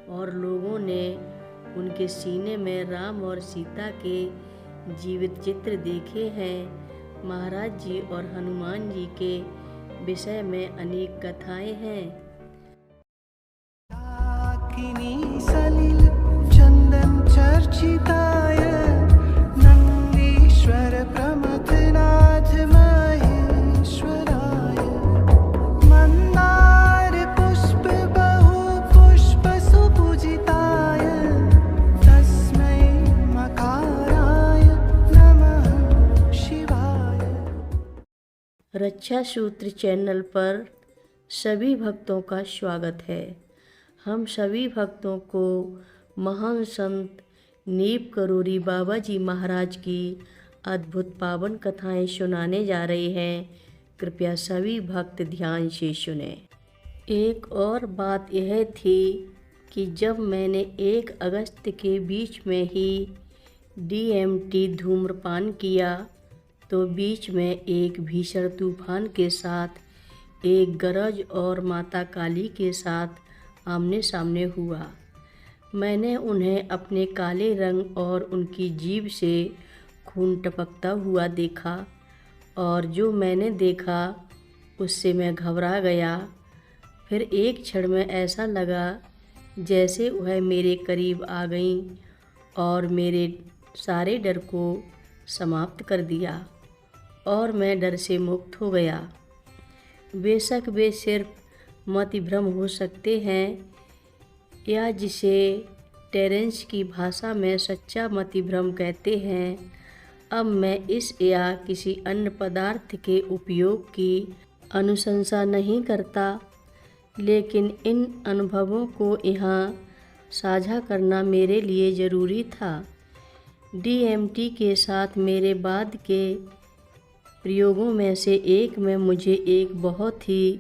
और लोगों ने उनके सीने में राम और सीता के जीवित चित्र देखे हैं। महाराज जी और हनुमान जी के विषय में अनेक कथाएं हैं। सलिल चंदन चर्चिताय नंदीश्वर प्रमथनाथ महेश्वराय मंदार पुष्प बहु पुष्प सुपूजिताय तस्मै मकाराय नमः शिवाय। रक्षा सूत्र चैनल पर सभी भक्तों का स्वागत है। हम सभी भक्तों को महान संत नीप करोरी बाबा जी महाराज की अद्भुत पावन कथाएं सुनाने जा रहे हैं। कृपया सभी भक्त ध्यान से सुने। एक और बात यह थी कि जब मैंने 1 अगस्त के बीच में ही DMT धूम्रपान किया तो बीच में एक भीषण तूफान के साथ एक गरज और माता काली के साथ आमने सामने हुआ। मैंने उन्हें अपने काले रंग और उनकी जीभ से खून टपकता हुआ देखा और जो मैंने देखा उससे मैं घबरा गया। फिर एक क्षण में ऐसा लगा जैसे वह मेरे करीब आ गईं और मेरे सारे डर को समाप्त कर दिया और मैं डर से मुक्त हो गया। बेशक वे सिर्फ मतिभ्रम हो सकते हैं या जिसे टेरेंस की भाषा में सच्चा मतिभ्रम कहते हैं। अब मैं इस या किसी अन्य पदार्थ के उपयोग की अनुशंसा नहीं करता, लेकिन इन अनुभवों को यहाँ साझा करना मेरे लिए ज़रूरी था। DMT के साथ मेरे बाद के प्रयोगों में से एक में मुझे एक बहुत ही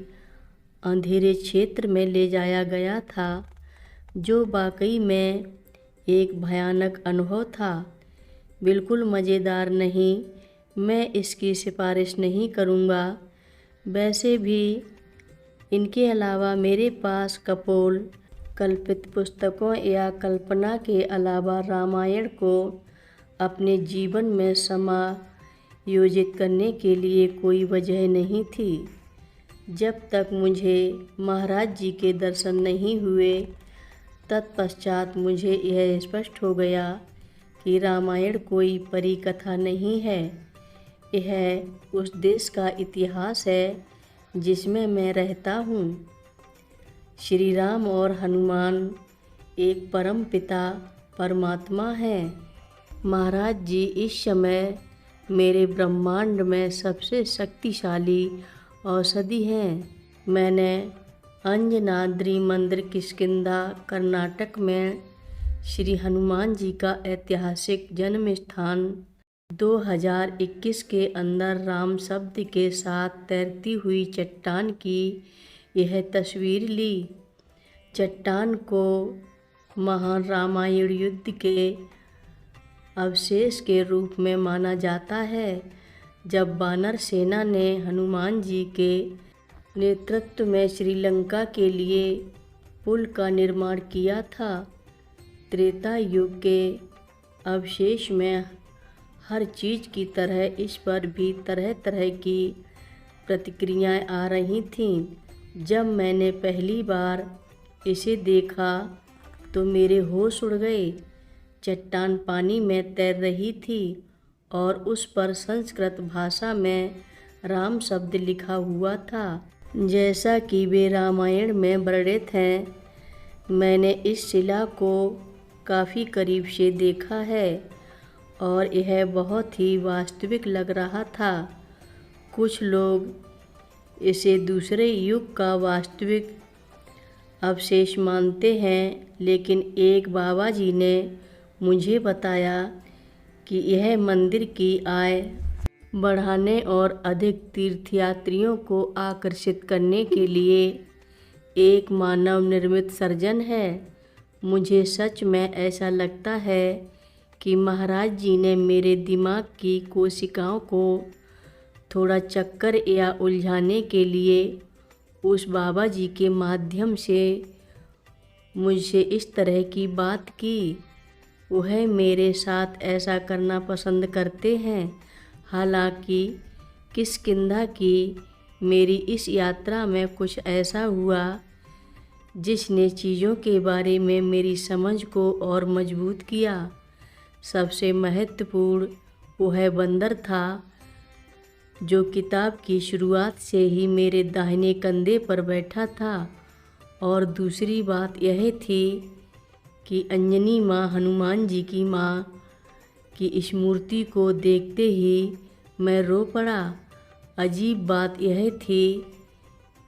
अंधेरे क्षेत्र में ले जाया गया था, जो वाकई में एक भयानक अनुभव था। बिल्कुल मज़ेदार नहीं। मैं इसकी सिफारिश नहीं करूँगा। वैसे भी इनके अलावा मेरे पास कपोल कल्पित पुस्तकों या कल्पना के अलावा रामायण को अपने जीवन में समायोजित करने के लिए कोई वजह नहीं थी। जब तक मुझे महाराज जी के दर्शन नहीं हुए, तत्पश्चात मुझे यह स्पष्ट हो गया कि रामायण कोई परी कथा नहीं है। यह उस देश का इतिहास है जिसमें मैं रहता हूँ। श्री राम और हनुमान एक परम पिता परमात्मा हैं। महाराज जी इस समय मेरे ब्रह्मांड में सबसे शक्तिशाली औषधि हैं। मैंने अंजनाद्रि मंदिर किष्किंधा कर्नाटक में श्री हनुमान जी का ऐतिहासिक जन्म स्थान 2021 के अंदर राम शब्द के साथ तैरती हुई चट्टान की यह तस्वीर ली। चट्टान को महान रामायण युद्ध के अवशेष के रूप में माना जाता है, जब वानर सेना ने हनुमान जी के नेतृत्व में श्रीलंका के लिए पुल का निर्माण किया था। त्रेता युग के अवशेष में हर चीज़ की तरह इस पर भी तरह तरह की प्रतिक्रियाएं आ रही थीं। जब मैंने पहली बार इसे देखा तो मेरे होश उड़ गए। चट्टान पानी में तैर रही थी और उस पर संस्कृत भाषा में राम शब्द लिखा हुआ था, जैसा कि वे रामायण में वर्णित हैं। मैंने इस शिला को काफ़ी करीब से देखा है और यह बहुत ही वास्तविक लग रहा था। कुछ लोग इसे दूसरे युग का वास्तविक अवशेष मानते हैं, लेकिन एक बाबा जी ने मुझे बताया कि यह मंदिर की आय बढ़ाने और अधिक तीर्थयात्रियों को आकर्षित करने के लिए एक मानव निर्मित सर्जन है। मुझे सच में ऐसा लगता है कि महाराज जी ने मेरे दिमाग की कोशिकाओं को थोड़ा चक्कर या उलझाने के लिए उस बाबा जी के माध्यम से मुझसे इस तरह की बात की। वह मेरे साथ ऐसा करना पसंद करते हैं। हालांकि किष्किंधा की मेरी इस यात्रा में कुछ ऐसा हुआ जिसने चीज़ों के बारे में मेरी समझ को और मजबूत किया। सबसे महत्वपूर्ण वह बंदर था जो किताब की शुरुआत से ही मेरे दाहिने कंधे पर बैठा था। और दूसरी बात यह थी कि अंजनी माँ, हनुमान जी की माँ की इस मूर्ति को देखते ही मैं रो पड़ा। अजीब बात यह थी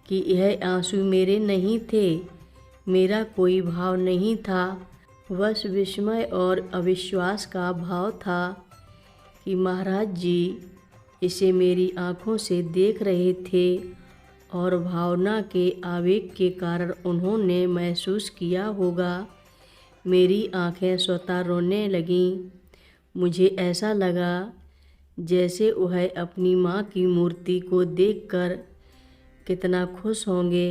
कि यह आंसू मेरे नहीं थे, मेरा कोई भाव नहीं था, बस विस्मय और अविश्वास का भाव था कि महाराज जी इसे मेरी आँखों से देख रहे थे और भावना के आवेग के कारण उन्होंने महसूस किया होगा। मेरी आँखें स्वतः रोने लगीं। मुझे ऐसा लगा जैसे वह अपनी माँ की मूर्ति को देखकर कितना खुश होंगे।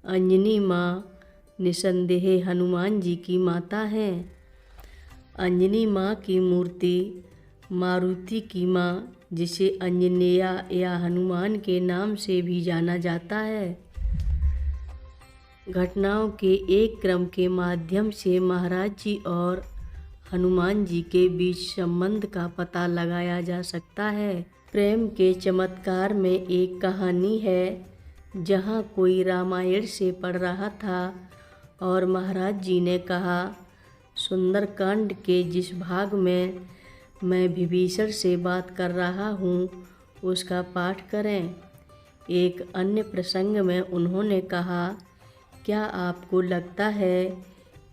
अंजनी माँ निसंदेह हनुमान जी की माता हैं। अंजनी माँ की मूर्ति मारुति की माँ, जिसे अंजनेया या हनुमान के नाम से भी जाना जाता है, घटनाओं के एक क्रम के माध्यम से महाराज जी और हनुमान जी के बीच संबंध का पता लगाया जा सकता है। प्रेम के चमत्कार में एक कहानी है जहाँ कोई रामायण से पढ़ रहा था और महाराज जी ने कहा, सुंदरकांड के जिस भाग में मैं विभीषण से बात कर रहा हूँ उसका पाठ करें। एक अन्य प्रसंग में उन्होंने कहा, क्या आपको लगता है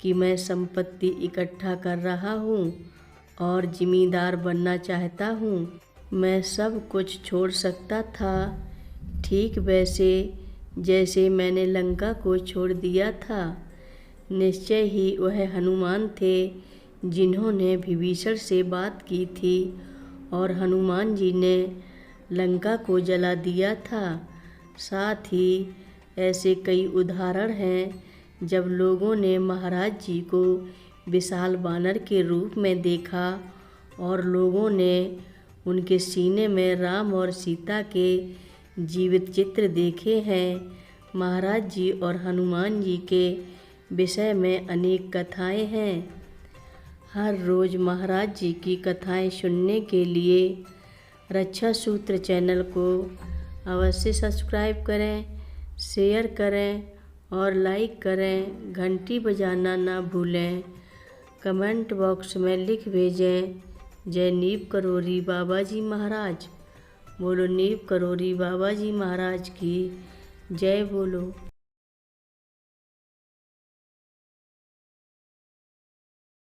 कि मैं संपत्ति इकट्ठा कर रहा हूँ और जिम्मेदार बनना चाहता हूँ? मैं सब कुछ छोड़ सकता था, ठीक वैसे जैसे मैंने लंका को छोड़ दिया था। निश्चय ही वह हनुमान थे जिन्होंने विभीषण से बात की थी और हनुमान जी ने लंका को जला दिया था। साथ ही ऐसे कई उदाहरण हैं जब लोगों ने महाराज जी को विशाल बानर के रूप में देखा और लोगों ने उनके सीने में राम और सीता के जीवित चित्र देखे हैं। महाराज जी और हनुमान जी के विषय में अनेक कथाएं हैं। हर रोज़ महाराज जी की कथाएं सुनने के लिए रक्षा सूत्र चैनल को अवश्य सब्सक्राइब करें, शेयर करें और लाइक करें। घंटी बजाना ना भूलें। कमेंट बॉक्स में लिख भेजें, जय नीव करोरी बाबा जी महाराज। बोलो नीव करोरी बाबा जी महाराज की जय बोलो।